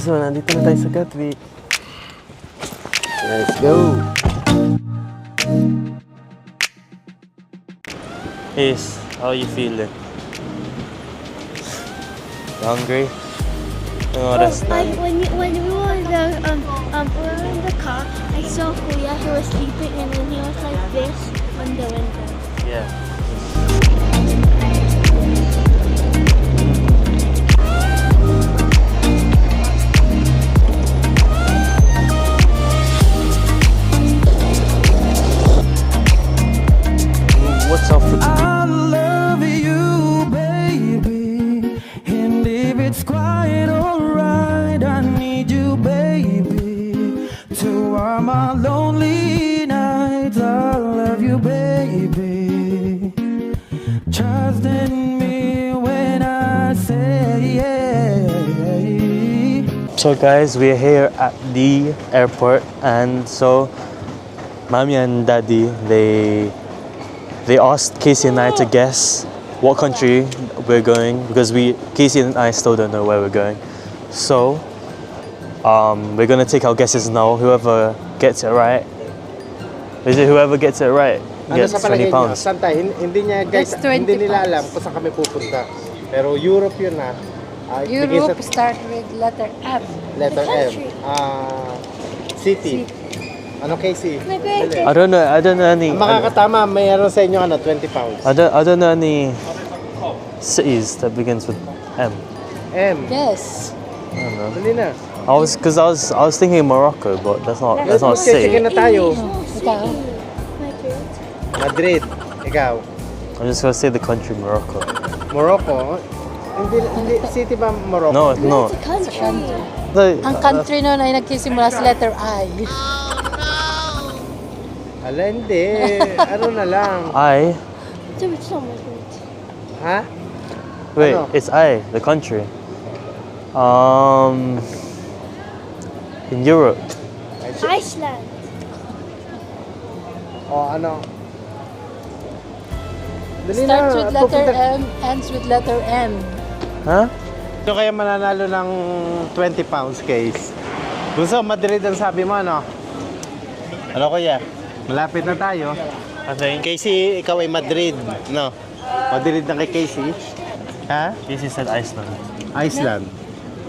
So, nandito na tayo sa Gatwick. Let's go! Ace, how you feeling? Hungry? Oras na. When we were in the car, I saw Kuya. He was sleeping, and then he was like this on the window. Yeah. What's up with I love you, baby. And if it's quiet, alright, I need you, baby. To all my lonely nights, I love you, baby. Trust in me when I say yeah. So guys, we're here at the airport, and so Mommy and Daddy, they asked Casey and I to guess what country we're going, because Casey and I still don't know where we're going. So we're gonna take our guesses now. Whoever gets it right, whoever gets it right gets 20 pounds. Santay, hindi niya guys, That's 20 hindi nila pounds. alam kung saan kami pupunta. Pero Europe yun na. Europe start with letter M. Letter M. Country. City. Ano Casey? Maybe. I don't know any. Ang makakatama, mayroon sa inyo 20 pounds. I don't know any cities that begins with M. M. Yes. I don't know. Dali na. I was thinking Morocco, but that's not a Sige city. na tayo. Ikaw? Madrid. Ikaw. I'm just gonna say the country Morocco. Morocco. Hindi city ba Morocco? No, it's not. Country. Ang country nun ay nagsisimula sa letter I. Ala, hindi. Ano na lang. I. So it's not my good. Ha? Wait, Ano? it's the country. In Europe. Iceland. O ano? Dali Starts with letter pupunta- M, ends with letter M. Huh? Ito kaya mananalo ng 20 pounds case. Kung sa Madrid ang sabi mo, ano? Ano kuya? Malapit na tayo. I think Casey, ikaw ay Madrid, no? Madrid na kay Casey. Ha? Casey said Iceland. Iceland.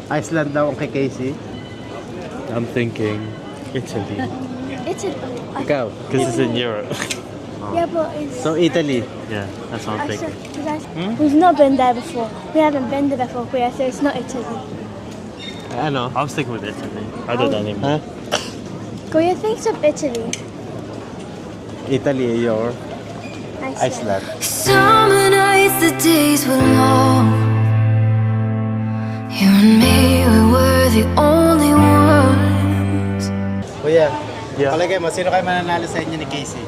Iceland daw ang kay Casey. I'm thinking Italy, Italy. Ikaw. because it's in Europe. Yeah, but it's. So, Italy. Yeah, that's what I'm thinking. We've not been there before. We haven't been there before, Kuya, so it's not Italy. Ano? I'm sticking with Italy. I don't know Ha? anymore. Kuya thinks of Italy. Italy, your Iceland. Summer nights, the days were long. You and me, we were the only ones. Kuya, Yeah. palagay mo, sino kayo mananalo sa inyo ni Casey?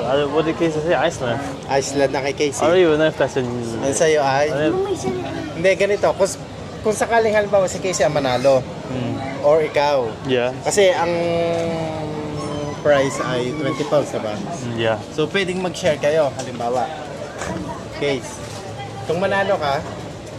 What did Casey say? Iceland. Iceland na kay Casey. I don't even know if that's in. Ano sa'yo ay? Mama said it. Hindi, ganito. Kung sakaling halimbawa si Casey ang manalo, or ikaw, Yeah. kasi ang price ay 20 pounds, diba? Yeah. So, pwedeng mag-share kayo, halimbawa. Case. Kung manalo ka,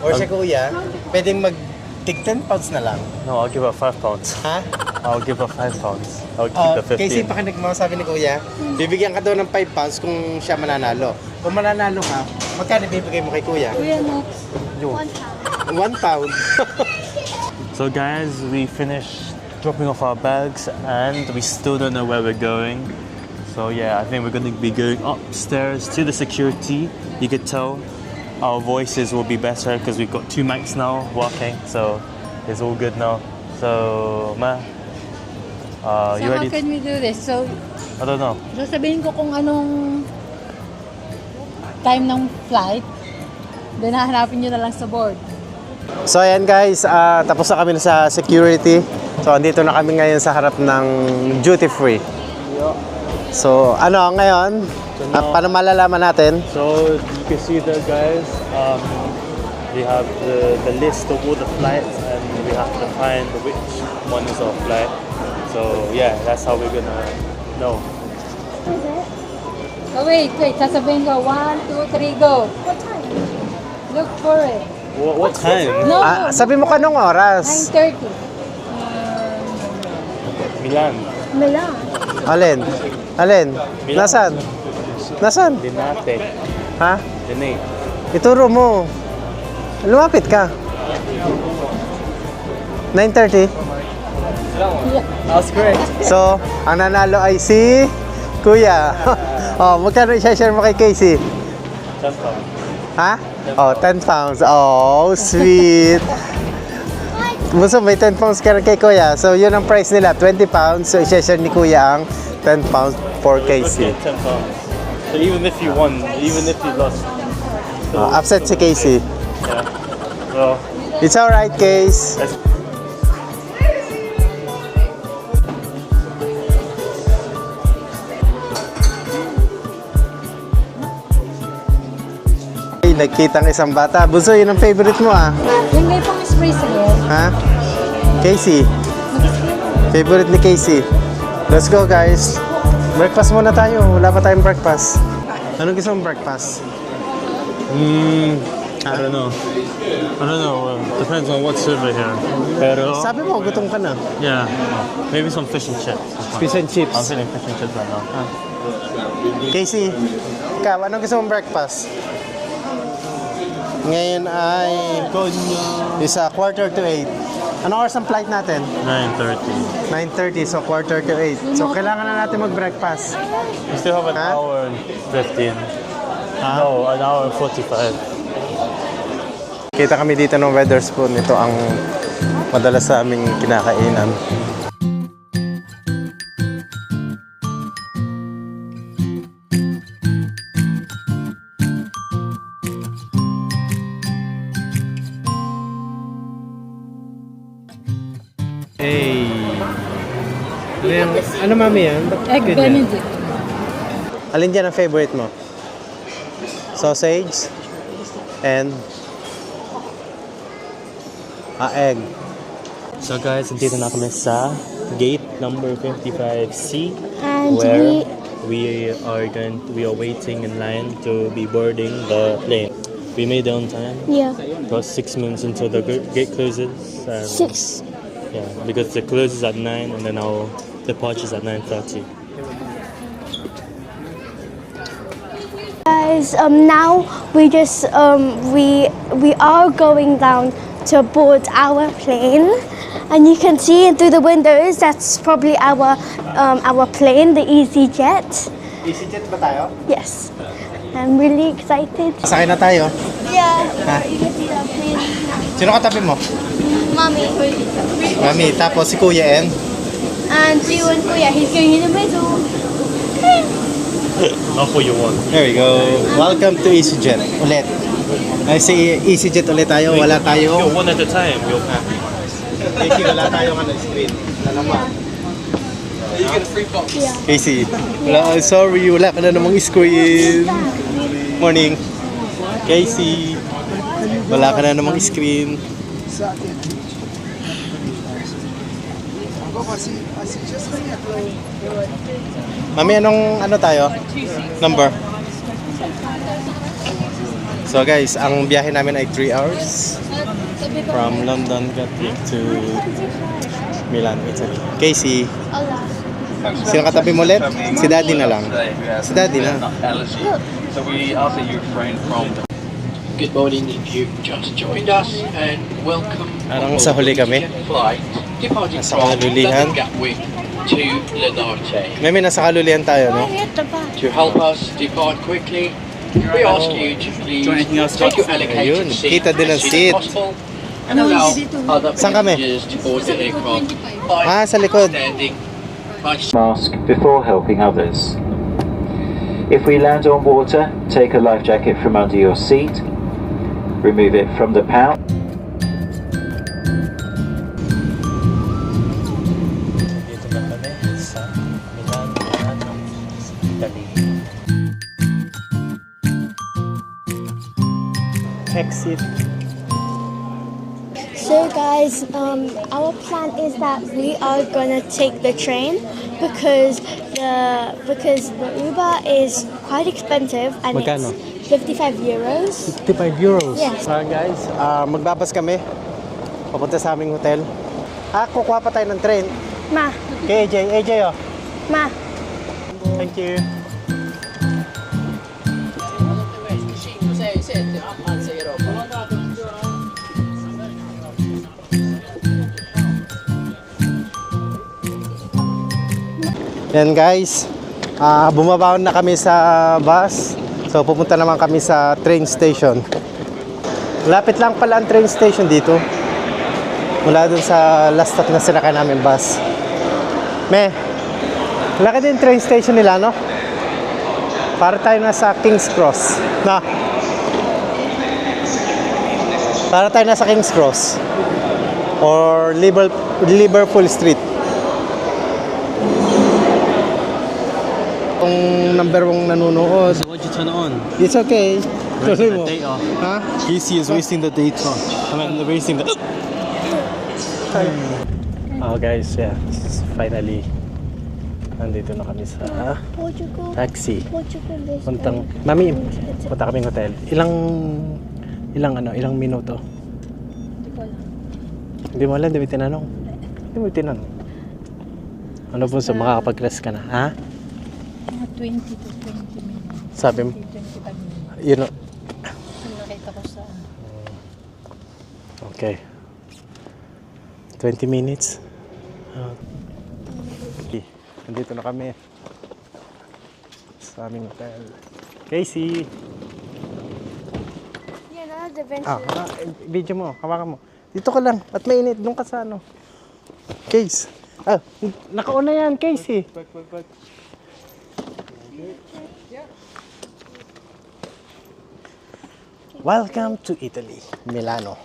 or si kuya, pwedeng mag-tig 10 pounds na lang. No, I'll give her 5 pounds. Ha? I'll give her 5 pounds. I'll keep the 15. Casey, pakinig mo, sabi ni kuya, bibigyan ka daw ng 5 pounds kung siya mananalo. Kung mananalo ka, magkano bibigay mo kay kuya? Kuya, next. 1 pound. So guys, we finished dropping off our bags and we still don't know where we're going. So yeah, I think we're going to be going upstairs to the security. You could tell our voices will be better because we've got 2 mics now working. So it's all good now. So Ma, So you how ready? can we do this? So, I don't know. sasabihin ko kung anong time ng flight. Then hahanapin nyo na lang sa board. So ayan guys, tapos na kami sa security. So andito na kami ngayon sa harap ng duty free. So ano ngayon? Paano malalaman natin? So you can see there, guys. We have the list of all the flights, and we have to find which one is our flight. So yeah, that's how we're gonna know. Oh, wait. Sasabihin ko. 1, 2, 3, go. What time? Look for it. What time? No, Sabi mo kanong oras? 9:30. Milan. Milan. Alin? Alin? Nasaan? Nasaan? Dinate. Ha? Dinate. Ituro mo. Lumapit ka. 9:30? That's correct. So, ang nanalo ay si Kuya. Oh, magkano i-share mo kay Casey? Ha? Oh, 10 pounds. Oh, sweet. Muso, may 10 pounds ka rin kay Kuya. So, yun ang price nila, 20 pounds. So, i-share ni Kuya ang 10 pounds for Casey. 10 pounds. So even if you won, even if you lost, Upset si Casey. yeah. Well, It's alright, Case. Ay, nagkita ng isang bata. Bunso, yun ang favorite mo ah. Yung may pang spray sa hair. Ha? Casey. Favorite ni Casey. Let's go, guys. Breakfast muna tayo. Wala pa tayong breakfast. Anong gusto mong breakfast? I don't know. I don't know. Depends on what's over here. Pero Sabi mo, gutom ka na. yeah, maybe some fish and chips. Fish and I'm chips. feeling fish and chips right now. Casey, ikaw, anong gusto mong breakfast? Ngayon ay isa, 7:45. Anong oras ang flight natin? 9:30. 9:30, so 7:45. So kailangan na natin mag-breakfast. We still have an Huh? hour and 15. No, an hour and 45. Kita kami dito ng Wetherspoon. Ito ang madalas sa aming kinakainan. Hey! Ano mami yan? Egg Benedict. Alin dyan ang favorite mo? Sausage? And? Egg. So guys, nandito na kami sa gate number 55C, And where we are waiting in line to be boarding the plane. We made it on time. yeah, It was 6 minutes until the gate closes. And 6. Yeah, because it closes at 9 and then our departure's at 9:30. Guys, now we just we are going down to board our plane, and you can see through the windows that's probably our plane, the EasyJet. EasyJet ba tayo? Yes, I'm really excited. Sakay na tayo. Yeah, Huh? you can see the plane. Sino katabi mo? Mommy, Mami, tapos si Kuya En. and you and Kuya, he's going in the middle. Not for you one. There we go. Welcome to EasyJet. Ulit. Ay, si EasyJet ulit tayo. Wala You're tayong... one at a time. Casey, wala tayong screen. Ano naman? Yeah. Casey, wala, I'm sorry. Wala ka na namang screen. Morning. Casey, wala ka na namang screen. Mami, ano tayo? Number? So guys, ang biyahe namin ay 3 hours from London Gatwick to Milan, Italy. Casey, sino katabi mo ulit? Si Daddy na lang. Si Daddy na. So we ask that you refrain from. Good morning if you've just joined us and welcome. Parang sa huli kami. Flight departing Nasa from kalulihan. London Gatwick to Linate. Mami, nasa kalulihan tayo, no? Hit the back. To help us depart quickly, we ask you to please take your allocated Ayun, seat kita din ang as soon as seat. possible and allow other Saan kami? passengers to board the aircraft by Sa likod. standing by Mask before helping others. If we land on water, take a life jacket from under your seat, remove it from the pouch. Dito na kami sa Milan, Italy. Exit. So guys, our plan is that we are gonna take the train because the Uber is quite expensive and Magkano? it's 55 euros. 55 euros. Yes. So guys, magbabas kami. Papunta sa aming hotel. Kukuha pa tayo ng train. Ma, Okay, AJ oh. ma. Thank you. Yan guys, bumabaon na kami sa bus. So pupunta naman kami sa train station. Lapit lang pala ang train station dito. Mula dun sa last stop na sinakay namin bus. Laki din train station nila, no? Para tayo nasa King's Cross. Na? Para tayo nasa King's Cross. Or Liverpool Street. Kung number 1 nanonood. So why'd you turn it on? It's okay. Tuloy mo. Data. Ha? Casey is wasting the data. I mean, wasting the... Oh guys, yeah. Finally, nandito na kami sa Portugal. taxi. Portugal is Puntang, Mami, punta kaming hotel. Ilang minuto? Hindi ko alam. Hindi mo alam, hindi mo tinanong. Hindi mo tinanong. Ano po sa makakapag-rest ka na, ha? Mga 20 to 20 minutes. Sabi mo, 25 minutes. you know, Yung nakita ko sa... okay. 20 minutes. Okay, nandito na kami sa aming hotel. Casey! You know, the venture. Video mo, hawakan mo. Dito ka lang, at mainit. Doon ka sa ano. Case. Nakauna yan, Casey. Welcome to Italy, Milano.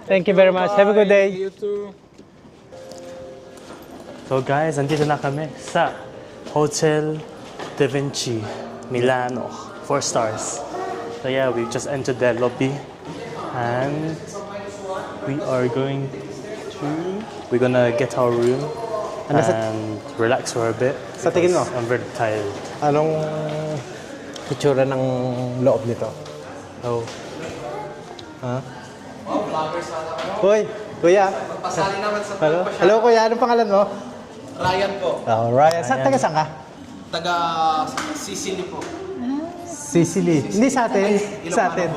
Thank you very much. Have a good day. You too. So guys, andito na kami sa Hotel Da Vinci, Milano. 4 stars. So yeah, we just entered the lobby and we're gonna get our room and relax for a bit. Sa tingin mo? because I'm very tired. Anong itsura ng loob nito? Oh, Hoy, kuya. Hello? Hello kuya, anong pangalan mo? Ryan po. Oh, Ryan. Saan ka? Taga Sicily po. Sicily. Hindi sa atin. Sa atin.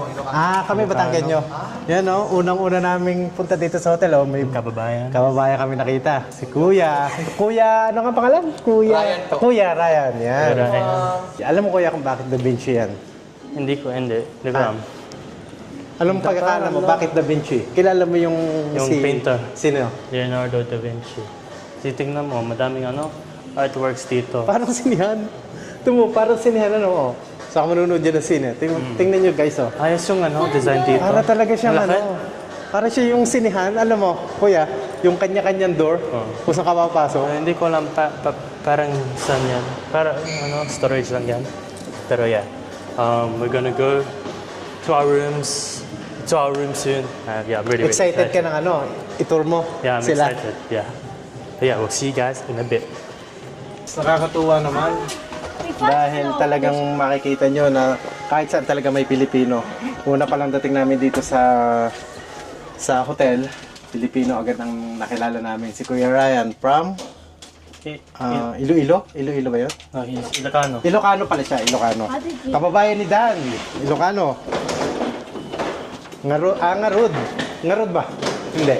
Kami Batanggenyo. Yan unang-una naming punta dito sa hotel. May kababayan. kami nakita. Si Kuya. Kuya, ano nga pangalan? Ryan po. Kuya Ryan. Yan. Ryan. Alam mo kuya kung bakit Da Vinci yan? Hindi ko. Alam mo pagkakaalam mo bakit Da Vinci? Kilala mo yung painter. Sino? Leonardo da Vinci. Titingnan mo, madaming artworks dito. Parang sinihan. Parang sinihan Saka manunod dyan ng sine. Tingnan nyo guys Ayos yung design dito. Para talaga siyang Malaki. Para siya yung sinihan. Alam mo, kuya, yung kanya-kanyang door, kung saan ka papasok. Hindi ko alam parang saan yan. Para storage lang yan. Pero yeah, we're gonna go to our rooms soon. Yeah, I'm really Excited ka ng itur mo Yeah, I'm sila. excited. Yeah, we'll see you guys in a bit. Nakakatuwa naman. Dahil talagang makikita nyo na kahit saan talaga may Pilipino. Una pa lang dating namin dito sa hotel, Pilipino agad ang nakilala namin. Si Kuya Ryan from Iloilo? Iloilo ba yun? No, he's Ilocano. Ilocano pala siya, Ilocano. Kababayan ni Dan, Ilocano. Ngarud. Ngarud ba? Hindi.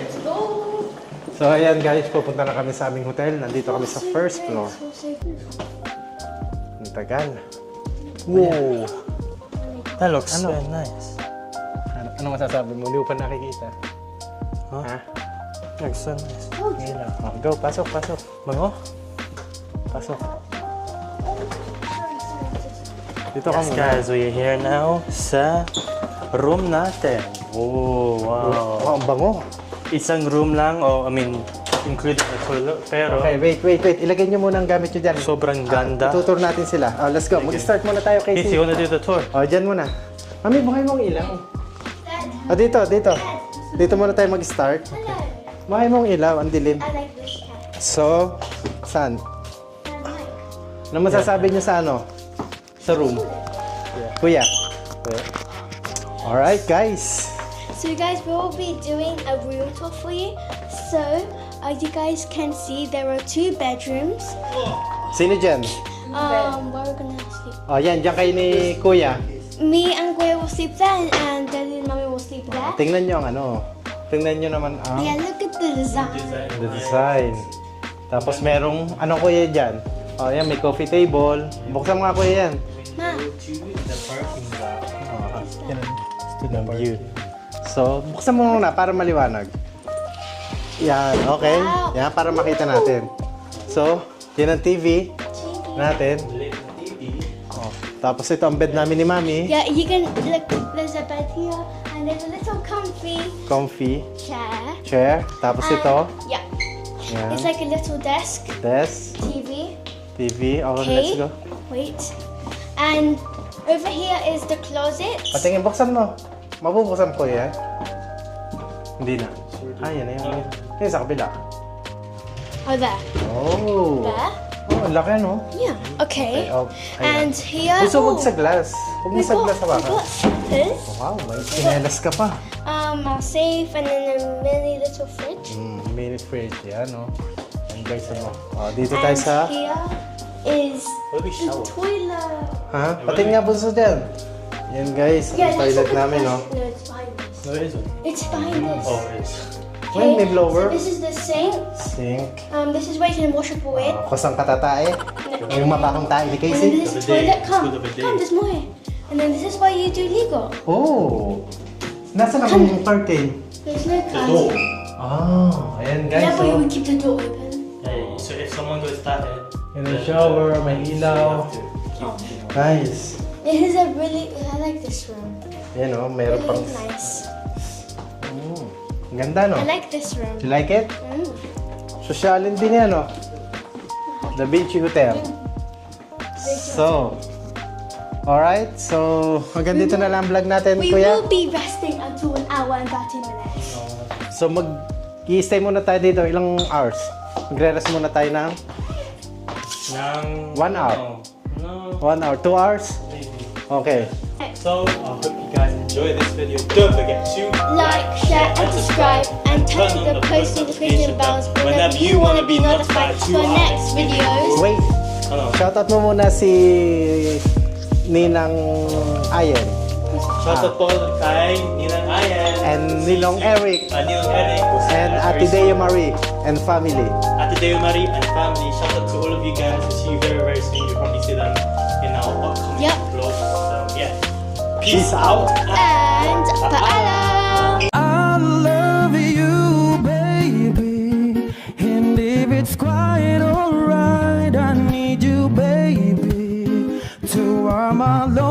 So ayan guys, pupunta na kami sa aming hotel. Nandito kami sa first floor. Ang tagal. Wow, that looks very nice. Ano masasabi mo? Hindi ko pa nakikita. Huh? Ha? Looks so nice. Go, pasok. Bango? Pasok. Dito yes, guys, we're here now sa room natin. Oh, wow. Ang bango. Isang room lang, including the toilet, pero Okay, wait. Ilagay niyo muna ang gamit niyo dyan. sobrang ganda. Tutur natin sila. Let's go. Mag-start muna tayo, Casey, Casey. you wanna do the tour? Dyan muna. Mami, buhay mo ang ilaw. Dito. Dito muna tayo mag-start. Buhay mo ang ilaw, ang dilim. I like this cat. So, saan? Ano masasabi niyo sa ano? Sa room? Kuya? Alright, guys. So guys, we will be doing a room tour for you. So, you guys can see there are 2 bedrooms. Sino dyan? Where we're gonna sleep. Oh, yan. Diyan kayo ni Kuya. Me and Kuya will sleep there, and Daddy and Mommy will sleep there. Tingnan nyo ang ano. Tingnan nyo naman ang Yeah, look at the design. the design. Tapos merong, ano Kuya dyan? Oh, yan. May coffee table. Buksan mo nga Kuya yan. Ma, Ng view. So, buksan mo muna para maliwanag. Yan, okay. Wow. Yan, para makita natin. So, yan ang TV natin. Oh, tapos ito ang bed namin ni Mami. yeah, you can look. There's a bed here, and there's a little Comfy chair. chair. Tapos ito. Yeah, Yan. it's like a little desk, Desk. TV. TV. Oh, Okay. let's go. Wait, and over here is the closet. Patingin, buksan mo. Mabubuksan ko yan. Hindi na. Ah, yan na yun. Yan sa kabila. Oh, there. Oh. There. Oh, ang laki ano. Yeah. Okay. Oh, And here. Gusto wag sa glass. Huwag mo we sa got, glass we hawakan. got slippers. Wow, may sinelas ka pa. A safe, and then a mini little fridge. Mini fridge, yan, no? Ang guys, ano? Oh, dito tayo And sa... here is the toilet. Ha? Pating nga bunso dyan. Yan, guys. Ang toilet namin, no? No, it's behind this. No, it isn't. It's behind this. Oh, it is. Well, may blower. So this is the sink. Sink. This is where you can wash up your weight. Kusang katatae. Yung mapakong tayo ni And then Casey. this is bidet. toilet. Come, It's got a bidet. come, there's more here. And then this is where you do legal. Oh! Nasaan ang curtain? There's no Door. curtain. Oh, ayan guys. Yeah, but you So, would keep the door open. Hey, so if someone goes started, in the shower, may ilaw. Guys. It is a really. I like this room. Yan, oh. Meron pang... Really nice. Ang ganda, no? I like this room. You like it? Mm. Sosyalin din yan, no? The Vinci Hotel. So, alright. So, hanggang dito na lang ang vlog natin, We Kuya. will be resting until 1 hour and 30 minutes. So, i-stay muna tayo dito. Ilang hours? Magre-rest muna tayo ng Nang 1 hour. No, 1 hour. 2 hours? maybe. Okay. So I hope you guys enjoy this video. Don't forget to Like, share, and subscribe, and turn the post notification bells whenever you want to be notified for next videos. Wait. Ano? Shoutout mo muna si Ninang Ayen Shoutout po kay Ninang Ayan and Nilong Eric Ninong Eric and Ate Deo Marie and family. Ate Deo Marie and family. Shoutout to all of you guys. We'll see you very very soon. You'll probably see them in our upcoming Yep. vlog. So yeah. Peace out. And paalam! I love you, baby. And if it's quite alright, I need you, baby, to warm my love.